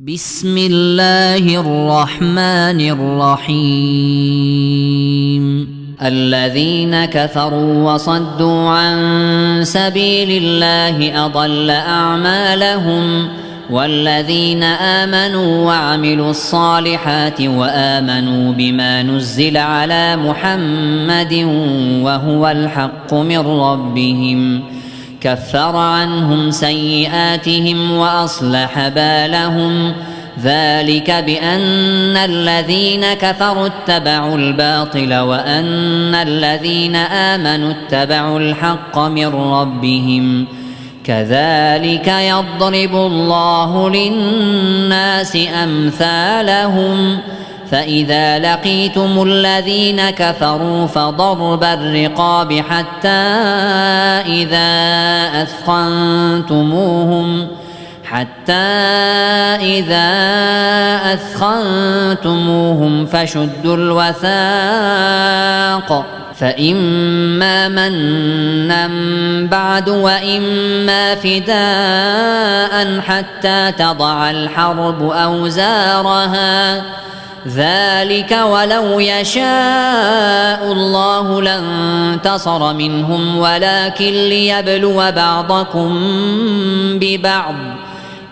بسم الله الرحمن الرحيم. الذين كفروا وصدوا عن سبيل الله أضل أعمالهم، والذين آمنوا وعملوا الصالحات وآمنوا بما نزل على محمد وهو الحق من ربهم كفر عنهم سيئاتهم وأصلح بالهم، ذلك بأن الذين كفروا اتبعوا الباطل وأن الذين آمنوا اتبعوا الحق من ربهم، كذلك يضرب الله للناس أمثالهم. فإذا لقيتم الذين كفروا فضرب الرقاب حتى إذا أثخنتموهم فشدوا الوثاق، فإما منا بعد وإما فداء حتى تضع الحرب أوزارها، ذلك ولو يشاء الله لانتصر منهم ولكن ليبلو بعضكم ببعض،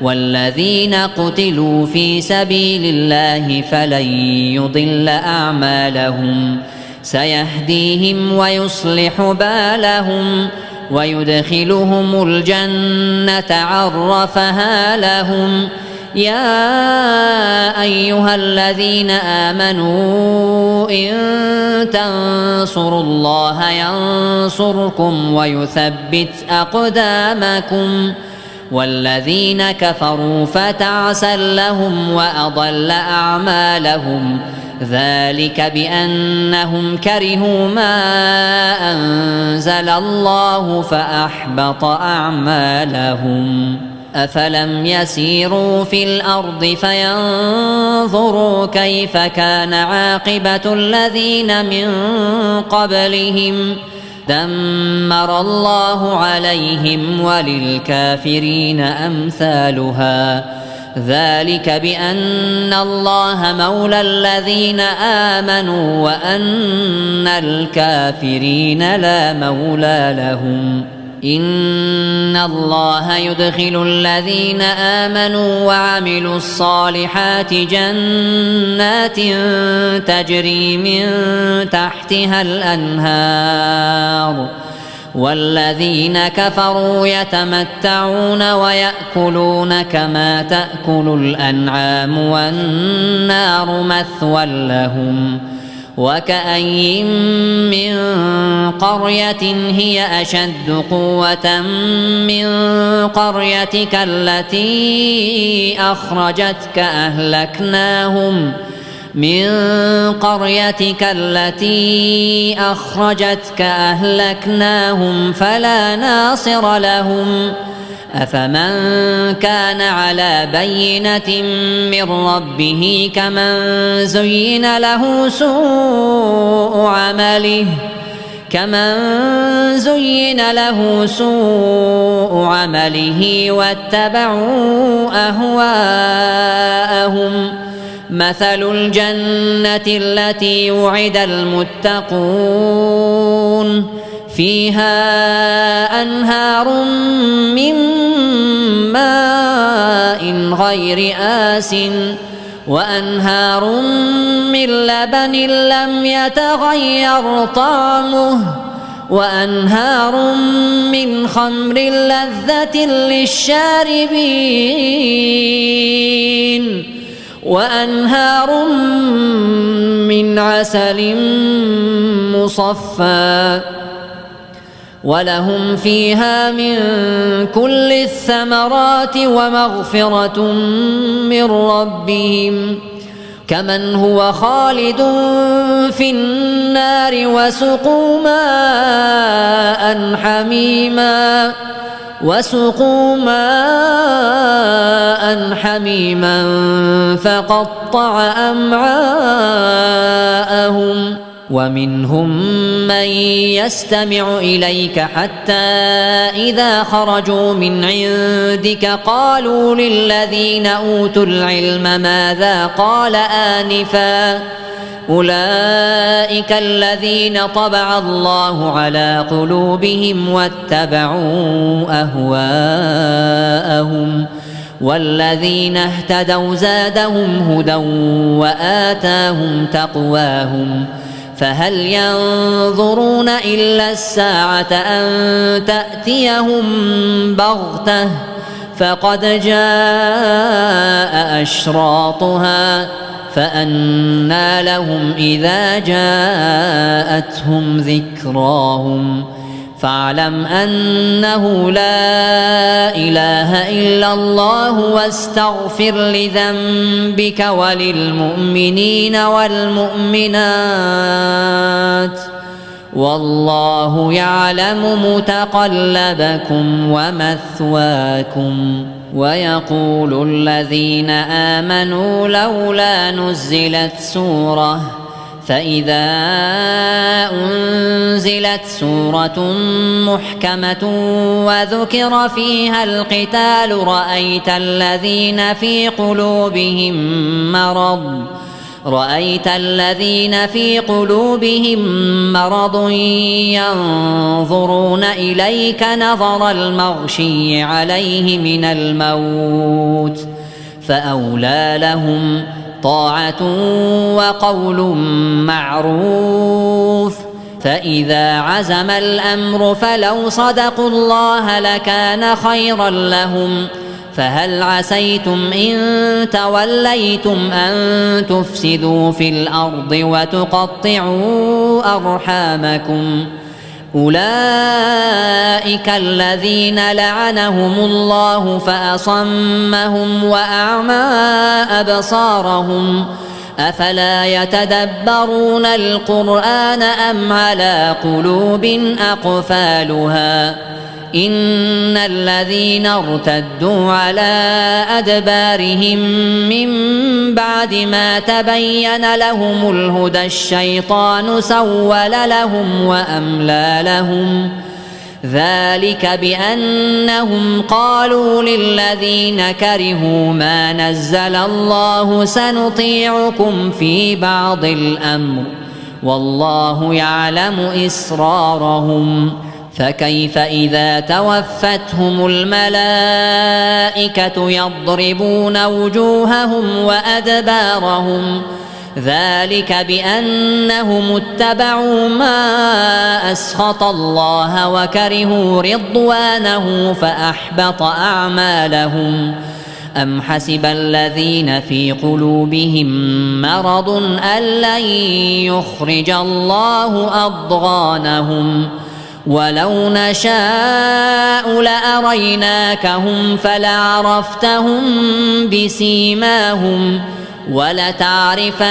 والذين قتلوا في سبيل الله فلن يضل أعمالهم، سيهديهم ويصلح بالهم ويدخلهم الجنة عرفها لهم. يا أيها الذين آمنوا إن تنصروا الله ينصركم ويثبت أقدامكم، والذين كفروا فتعسا لهم وأضل أعمالهم، ذلك بأنهم كرهوا ما أنزل الله فأحبط أعمالهم. أفلم يسيروا في الأرض فينظروا كيف كان عاقبة الذين من قبلهم، دمر الله عليهم وللكافرين أمثالها، ذلك بأن الله مولى الذين آمنوا وأن الكافرين لا مولى لهم. إن الله يدخل الذين آمنوا وعملوا الصالحات جنات تجري من تحتها الأنهار، والذين كفروا يتمتعون ويأكلون كما تأكل الأنعام والنار مثوى لهم. وكأين من قرية هي أشد قوة من قريتك التي أخرجتك أهلكناهم فلا ناصر لهم. أفمن كان على بينة من ربه كمن زين له سوء عمله واتبعوا أهواءهم. مثل الجنة التي وعد المتقون فيها أنهار من ماء غير آسٍ وأنهار من لبن لم يتغير طعمه وأنهار من خمر لذة للشاربين وأنهار من عسل مصفى، ولهم فيها من كل الثمرات ومغفرة من ربهم، كمن هو خالد في النار وسقوا ماء حميما فقطع أمعاءهم. ومنهم من يستمع إليك حتى إذا خرجوا من عندك قالوا للذين أوتوا العلم ماذا قال آنفا أولئك الذين طبع الله على قلوبهم واتبعوا أهواءهم والذين اهتدوا زادهم هدى وآتاهم تقواهم فهل ينظرون إلا الساعة أن تأتيهم بغتة فقد جاء أشراطها فأنى لهم إذا جاءتهم ذكراهم فاعلم أنه لا إله إلا الله واستغفر لذنبك وللمؤمنين والمؤمنات والله يعلم متقلبكم ومثواكم. ويقول الذين آمنوا لولا نزلت سورة فإذا أنزلت سورة محكمة وذكر فيها القتال رأيت الذين في قلوبهم مرض ينظرون إليك نظر المغشي عليه من الموت فأولى لهم طاعة وقول معروف فإذا عزم الأمر فلو صدقوا الله لكان خيرا لهم فهل عسيتم إن توليتم أن تفسدوا في الأرض وتقطعوا أرحامكم أولئك الذين لعنهم الله فأصمهم وأعمى أبصارهم أفلا يتدبرون القرآن أم على قلوب أقفالها إن الذين ارتدوا على أدبارهم من بعد ما تبين لهم الهدى الشيطان سول لهم وأملى لهم ذلك بأنهم قالوا للذين كرهوا ما نزل الله سنطيعكم في بعض الأمر والله يعلم إسرارهم فكيف إذا توفتهم الملائكة يضربون وجوههم وأدبارهم ذلك بأنهم اتبعوا ما أسخط الله وكرهوا رضوانه فأحبط أعمالهم أم حسب الذين في قلوبهم مرض أن لن يخرج الله أضغانهم ولو نشاء لأريناكهم فلعرفتهم بسيماهم ولتعرفنهم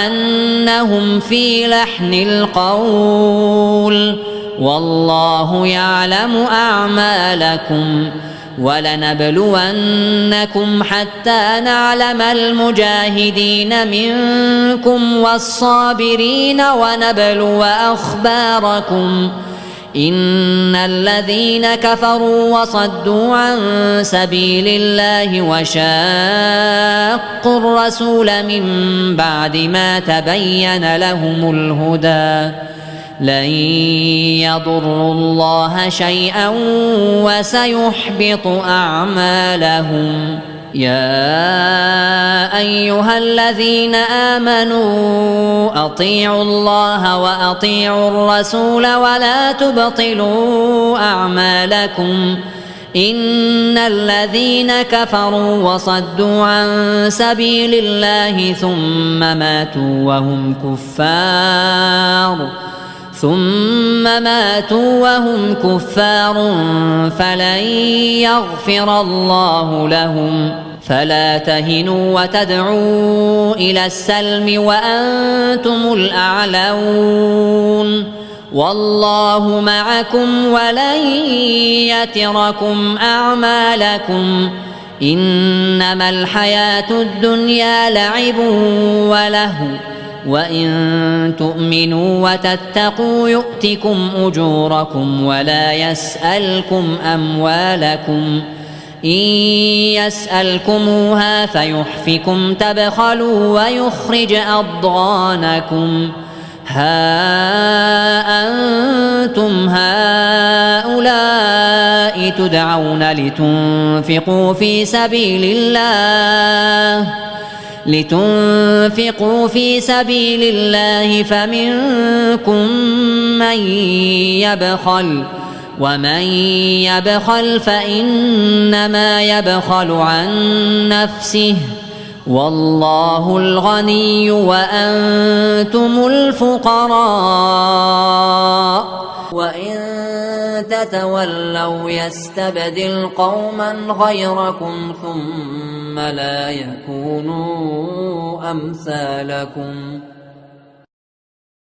في لحن القول والله يعلم أعمالكم ولنبلونكم حتى نعلم المجاهدين منكم والصابرين ونبلو أخباركم إن الذين كفروا وصدوا عن سبيل الله وشاقوا الرسول من بعد ما تبين لهم الهدى لن يضروا الله شيئا وسيحبط أعمالهم. يا أيها الذين آمنوا أطيعوا الله وأطيعوا الرسول ولا تبطلوا أعمالكم إن الذين كفروا وصدوا عن سبيل الله ثم ماتوا وهم كفار فلن يغفر الله لهم فلا تهنوا وتدعوا إلى السلم وأنتم الأعلون والله معكم ولن يتركم أعمالكم إنما الحياة الدنيا لعب ولهو وإن تؤمنوا وتتقوا يؤتكم أجوركم ولا يسألكم أموالكم إن يسألكموها فيحفكم تبخلوا ويخرج أضغانكم ها أنتم هؤلاء تدعون لتنفقوا في سبيل الله فمنكم من يبخل ومن يبخل فإنما يبخل عن نفسه والله الغني وأنتم الفقراء وإن تتولوا يستبدل قوما غيركم ثم لا يكونوا أمثالكم